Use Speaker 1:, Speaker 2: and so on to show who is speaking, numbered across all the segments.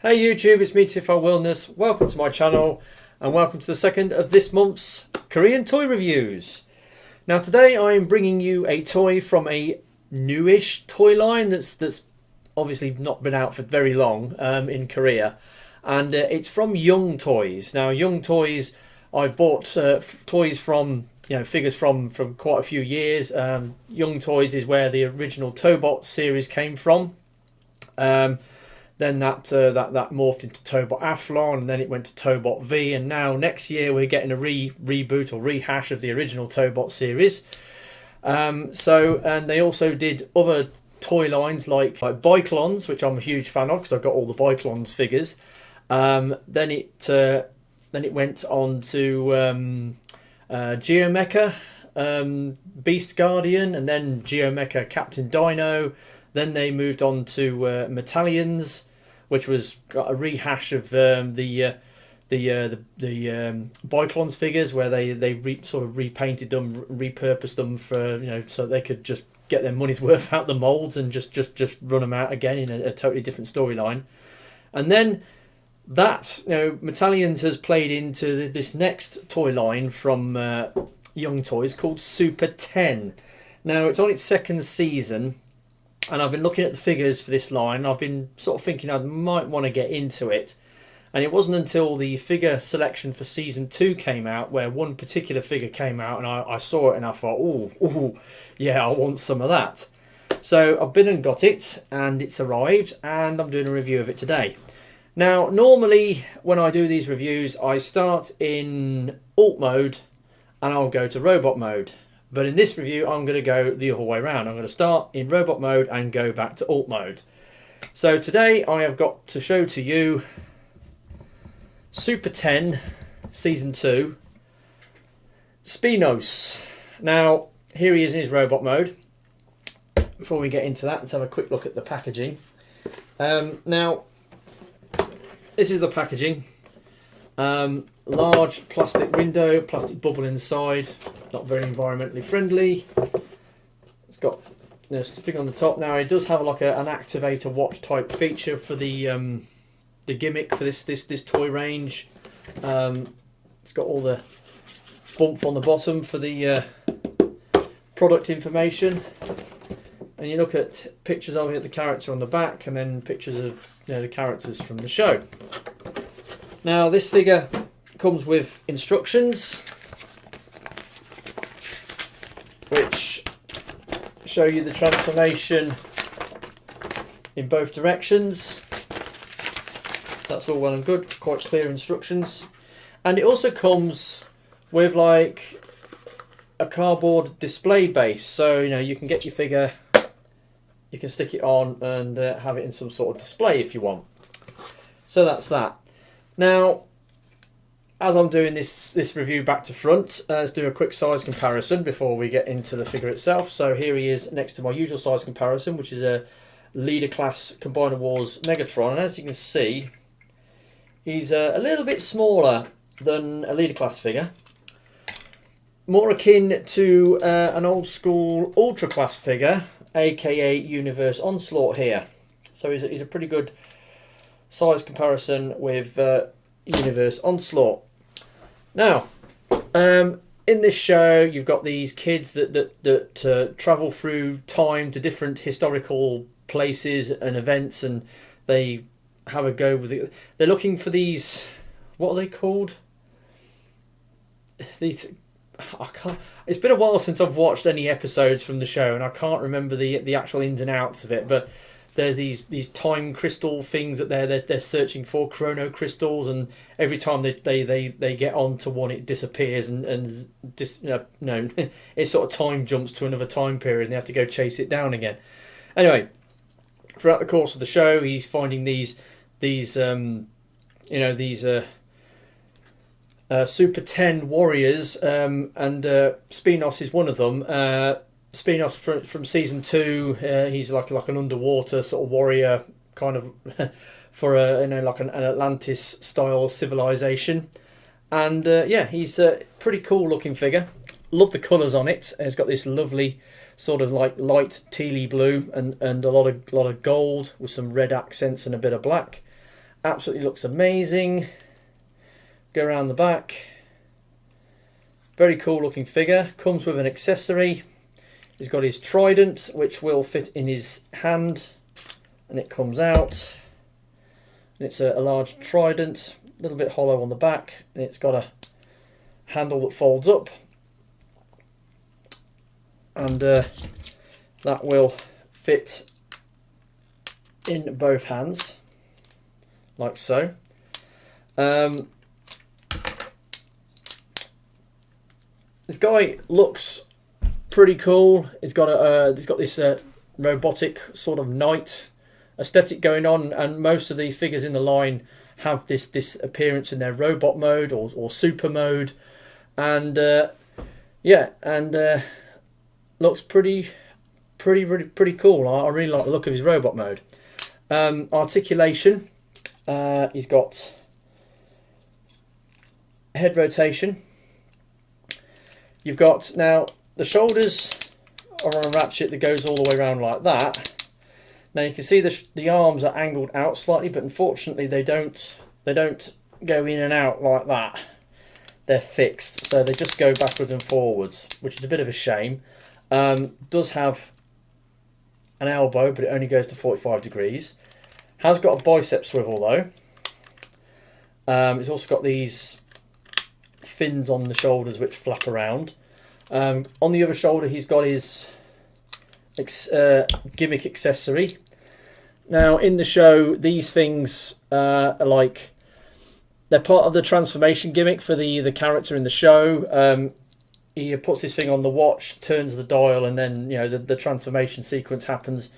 Speaker 1: Hey YouTube, it's me Tiffo Wellness. Welcome to my channel and welcome to the second of this month's Korean toy reviews. Now today I'm bringing you a toy from a newish toy line that's obviously not been out for very long in Korea, and it's from Young Toys. Now Young Toys, I've bought toys from, figures from quite a few years. Young Toys is where the original Tobot series came from. Then that morphed into Tobot Athlon, and then it went to Tobot V, and now next year we're getting a reboot or rehash of the original Tobot series. And they also did other toy lines like Biklons, which I'm a huge fan of because I've got all the Biklons figures. Then it went on to Geomecha, Beast Guardian, and then Geomecha Captain Dino. Then they moved on to Metallions, which was got a rehash of the Biklons figures, where they sort of repainted them, repurposed them for so they could just get their money's worth out the molds and just run them out again in a totally different storyline. And then that Metallions has played into this next toy line from Young Toys called Super10. Now it's on its second season. And I've been looking at the figures for this line. I've been sort of thinking I might want to get into it. And it wasn't until the figure selection for Season 2 came out, where one particular figure came out, and I saw it and I thought, oh, yeah, I want some of that. So I've been and got it, and it's arrived, and I'm doing a review of it today. Now, normally when I do these reviews, I start in Alt mode, and I'll go to Robot mode. But in this review, I'm going to go the other way around. I'm going to start in Robot mode and go back to Alt mode. So today I have got to show to you Super10 Season 2 Spinos. Now, here he is in his Robot mode. Before we get into that, let's have a quick look at the packaging. Now, this is the packaging. Large plastic window, plastic bubble inside, not very environmentally friendly. It's got thing on the top. Now it does have like an activator watch type feature for the gimmick for this toy range. It's got all the bump on the bottom for the product information, and you look at pictures of it, the character on the back, and then pictures of the characters from the show. Now this figure comes with instructions which show you the transformation in both directions. That's all well and good, quite clear instructions. And it also comes with like a cardboard display base, so you can get your figure, you can stick it on and have it in some sort of display if you want. So that's that. Now, as I'm doing this review back to front, let's do a quick size comparison before we get into the figure itself. So here he is next to my usual size comparison, which is a Leader Class Combiner Wars Megatron. And as you can see, he's a little bit smaller than a Leader Class figure. More akin to an old school Ultra Class figure, aka Universe Onslaught here. So he's a pretty good size comparison with Universe Onslaught. Now, in this show, you've got these kids that travel through time to different historical places and events, and they have a go with it. They're looking for these. What are they called? These. I can't. It's been a while since I've watched any episodes from the show, and I can't remember the actual ins and outs of it, but there's these time crystal things that they're searching for, chrono crystals, and every time they get onto one, it disappears and it sort of time jumps to another time period, and they have to go chase it down again. Anyway, throughout the course of the show, he's finding these Super 10 warriors, and Spinos is one of them. Spinos from Season 2, he's like an underwater sort of warrior, kind of for like an Atlantis style civilization, and yeah, he's a pretty cool looking figure. Love the colours on it. It's got this lovely sort of like light tealy blue and a lot of gold with some red accents and a bit of black. absolutely looks amazing. Go around the back. Very cool looking figure. Comes with an accessory. He's got his trident, which will fit in his hand, and it comes out. And it's a large trident, a little bit hollow on the back, and it's got a handle that folds up, and that will fit in both hands, like so. This guy looks pretty cool. He's got this robotic sort of knight aesthetic going on, and most of the figures in the line have this appearance in their robot mode or super mode, and looks pretty cool. I really like the look of his robot mode. Articulation, he's got head rotation. You've got now the shoulders are on a ratchet that goes all the way around like that. Now you can see the arms are angled out slightly, but unfortunately they don't go in and out like that. They're fixed, so they just go backwards and forwards, which is a bit of a shame. Does have an elbow, but it only goes to 45 degrees. Has got a bicep swivel though. It's also got these fins on the shoulders which flap around. On the other shoulder he's got his gimmick accessory. Now in the show these things are like, they're part of the transformation gimmick for the character in the show. He puts this thing on the watch, turns the dial, and then the transformation sequence happens.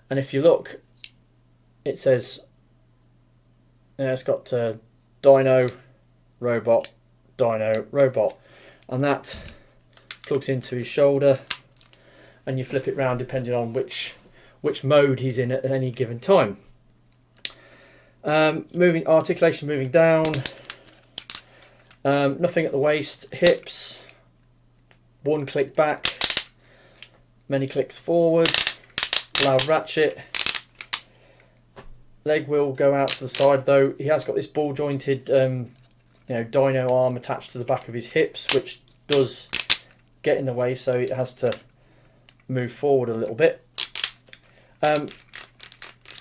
Speaker 1: And if you look, it says it's got Dino, Robot, Dino, Robot, and that plugs into his shoulder, and you flip it round depending on which mode he's in at any given time. Articulation moving down, nothing at the waist. Hips, one click back, many clicks forward, loud ratchet. Leg will go out to the side, though he has got this ball jointed dino arm attached to the back of his hips, which does get in the way, so it has to move forward a little bit.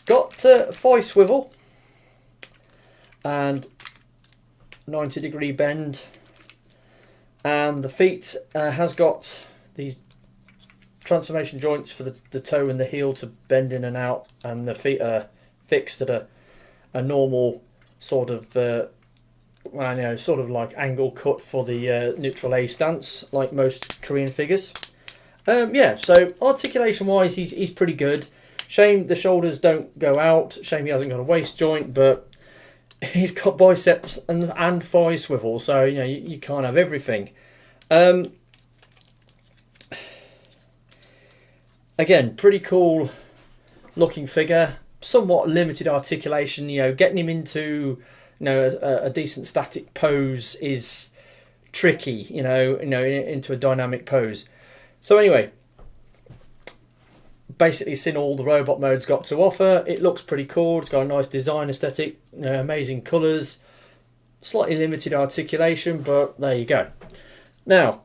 Speaker 1: Got a thigh swivel and 90-degree bend, and the feet has got these transformation joints for the toe and the heel to bend in and out, and the feet are fixed at a normal sort of sort of like angle cut for the neutral A stance, like most Korean figures. So articulation wise he's pretty good. Shame the shoulders don't go out, shame he hasn't got a waist joint, but he's got biceps and thigh swivel, so you can't have everything. Again, pretty cool looking figure, somewhat limited articulation. Getting him into a decent static pose is tricky, into a dynamic pose. So anyway, basically seen all the robot modes got to offer. It looks pretty cool. It's got a nice design aesthetic, amazing colours, slightly limited articulation, but there you go. Now,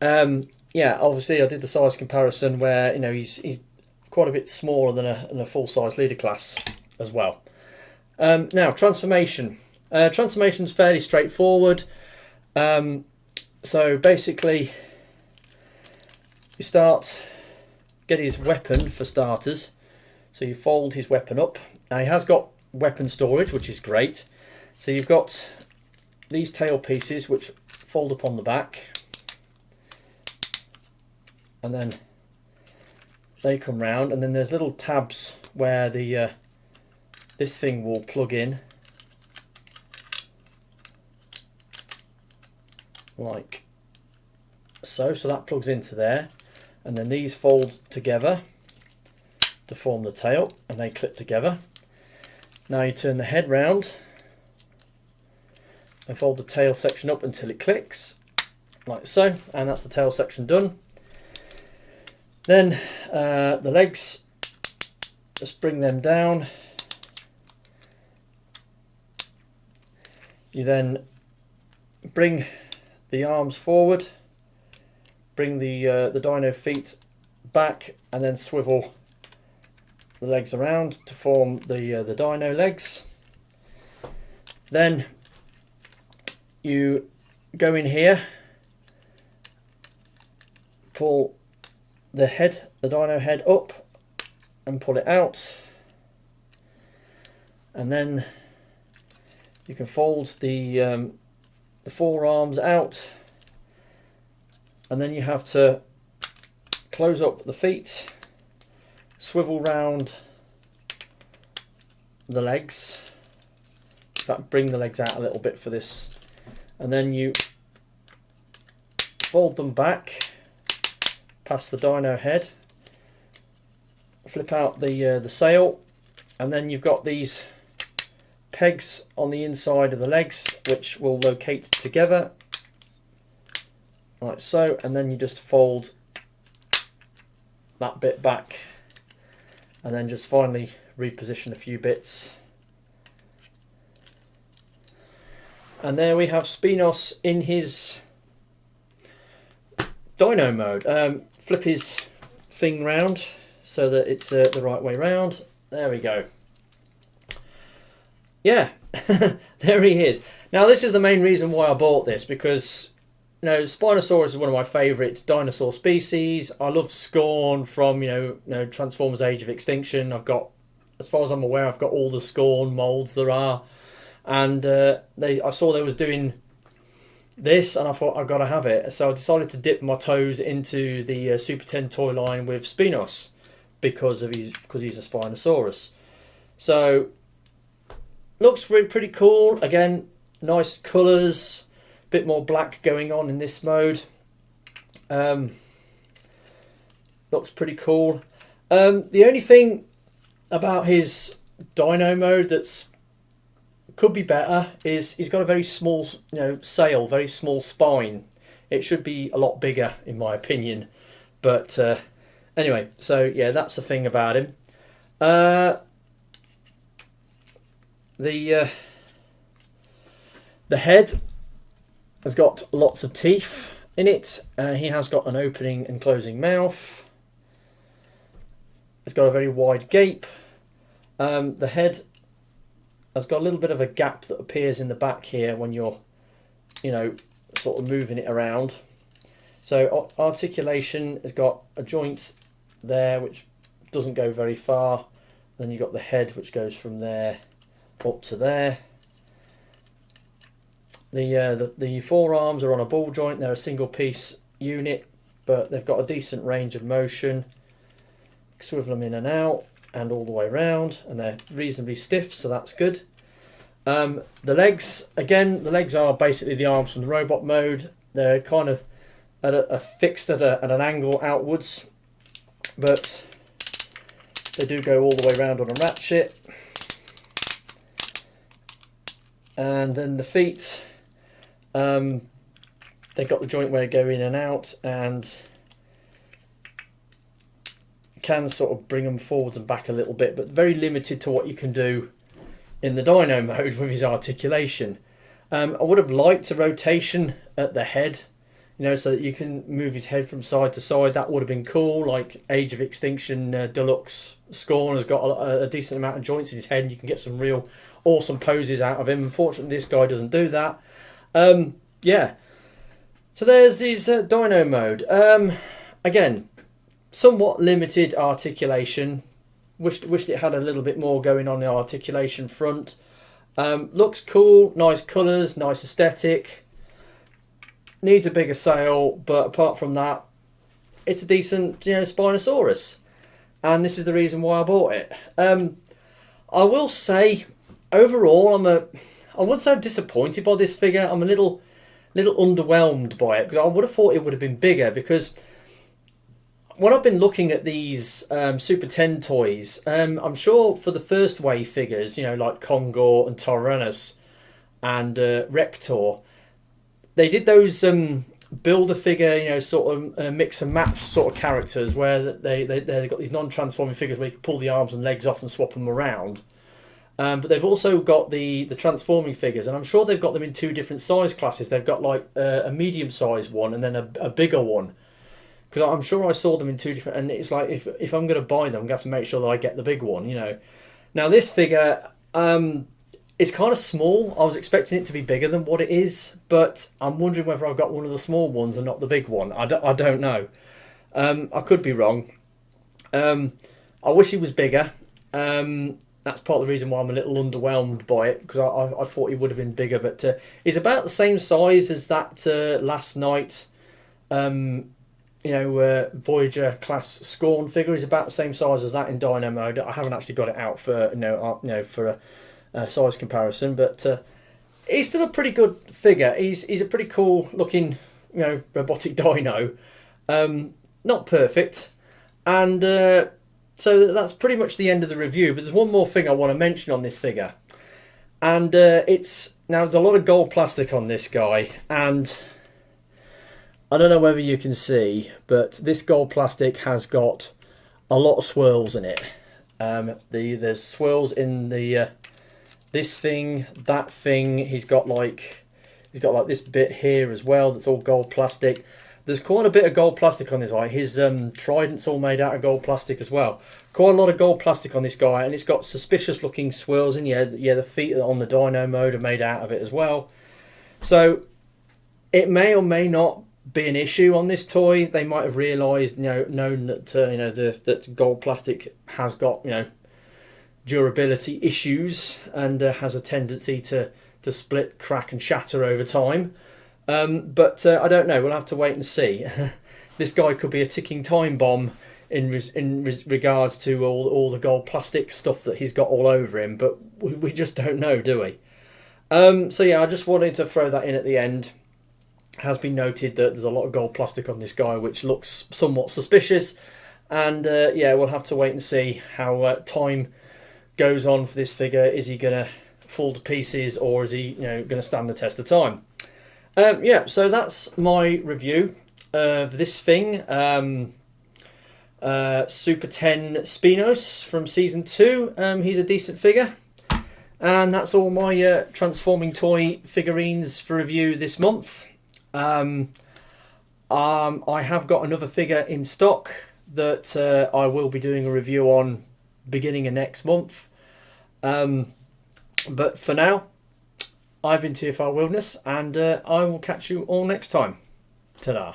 Speaker 1: obviously I did the size comparison where he's quite a bit smaller than a full-size leader class as well. Now, transformation. Transformation's fairly straightforward. So basically, you get his weapon for starters. So you fold his weapon up. Now he has got weapon storage, which is great. So you've got these tail pieces which fold up on the back, and then they come round, and then there's little tabs where the this thing will plug in, like so. So that plugs into there, and then these fold together to form the tail, and they clip together. Now you turn the head round and fold the tail section up until it clicks, like so, and that's the tail section done. Then the legs, just bring them down You then bring the arms forward, bring the dino feet back, and then swivel the legs around to form the dino legs. Then you go in here, pull the dino head up and pull it out, and then you can fold the forearms out, and then you have to close up the feet, swivel round the legs, in fact bring the legs out a little bit for this, and then you fold them back past the dino head, flip out the sail, and then you've got these pegs on the inside of the legs which will locate together like so, and then you just fold that bit back and then just finally reposition a few bits, and there we have Spinos in his dino mode. Flip his thing round so that it's the right way round. There we go. Yeah, there he is. Now this is the main reason why I bought this, because Spinosaurus is one of my favourite dinosaur species. I love Scorn from Transformers Age of Extinction. I've got, as far as I'm aware, I've got all the Scorn moulds there are, and I saw they was doing this, and I thought I've got to have it. So I decided to dip my toes into the Super 10 toy line with Spinos because he's a Spinosaurus. So looks pretty cool. Again, nice colours, bit more black going on in this mode. Looks pretty cool. The only thing about his dino mode that's could be better is he's got a very small sail, very small spine. It should be a lot bigger in my opinion, but anyway, so yeah, that's the thing about him. The head has got lots of teeth in it. He has got an opening and closing mouth. It's got a very wide gape. The head has got a little bit of a gap that appears in the back here when you're, sort of moving it around. So articulation has got a joint there which doesn't go very far. Then you've got the head which goes from there up to there. The forearms are on a ball joint. They're a single piece unit, but they've got a decent range of motion. Swivel them in and out and all the way around, and they're reasonably stiff, so that's good. The legs, again, the legs are basically the arms from the robot mode. They're kind of fixed at an angle outwards, but they do go all the way around on a ratchet. And then the feet, they've got the joint where they go in and out, and can sort of bring them forwards and back a little bit, but very limited to what you can do in the dino mode with his articulation. I would have liked a rotation at the head, so that you can move his head from side to side. That would have been cool. Like Age of Extinction Deluxe Scorn has got a decent amount of joints in his head, and you can get some real awesome poses out of him. Unfortunately, this guy doesn't do that. Yeah. So there's his dino mode. Again, somewhat limited articulation. Wished it had a little bit more going on the articulation front. Looks cool, nice colours, nice aesthetic. Needs a bigger sail, but apart from that, it's a decent, Spinosaurus. And this is the reason why I bought it. I will say, overall, I wouldn't say I'm disappointed by this figure. I'm a little underwhelmed by it, because I would have thought it would have been bigger, because when I've been looking at these Super 10 toys, I'm sure for the first wave figures, like Kongor and Tyrannus and Rector, they did those build a figure, sort of mix and match sort of characters, where they got these non-transforming figures where you can pull the arms and legs off and swap them around. But they've also got the transforming figures, and I'm sure they've got them in 2 different size classes. They've got like a medium-sized one and then a bigger one. Because I'm sure I saw them in 2 different, and it's like if I'm going to buy them, I'm going to have to make sure that I get the big one, you know. Now this figure, it's kind of small. I was expecting it to be bigger than what it is, but I'm wondering whether I've got one of the small ones and not the big one. I don't know. I could be wrong. I wish he was bigger. That's part of the reason why I'm a little underwhelmed by it, because I thought he would have been bigger. But he's about the same size as that last night, Voyager class Scorn figure. He's about the same size as that in Dino mode. I haven't actually got it out for for a size comparison, but he's still a pretty good figure. He's a pretty cool looking robotic dino. Not perfect, and. So that's pretty much the end of the review, but there's one more thing I want to mention on this figure. And there's a lot of gold plastic on this guy, and I don't know whether you can see, but this gold plastic has got a lot of swirls in it. There's swirls in the this thing, that thing. He's got like this bit here as well that's all gold plastic. There's quite a bit of gold plastic on this guy. His trident's all made out of gold plastic as well. Quite a lot of gold plastic on this guy, and it's got suspicious looking swirls in. Yeah, the feet on the Dino mode are made out of it as well. So it may or may not be an issue on this toy. They might have realised, known that that gold plastic has got durability issues and has a tendency to split, crack, and shatter over time. But I don't know. We'll have to wait and see. This guy could be a ticking time bomb in regards to all the gold plastic stuff that he's got all over him. But we just don't know, do we? So yeah, I just wanted to throw that in at the end. It has been noted that there's a lot of gold plastic on this guy, which looks somewhat suspicious. And yeah, we'll have to wait and see how time goes on for this figure. Is he going to fall to pieces, or is he going to stand the test of time? Yeah, so that's my review of this thing. Super 10 Spinos from Season 2. He's a decent figure. And that's all my transforming toy figurines for review this month. I have got another figure in stock that I will be doing a review on beginning of next month. But for now, I've been TFR Wilderness, and I will catch you all next time. Ta-da.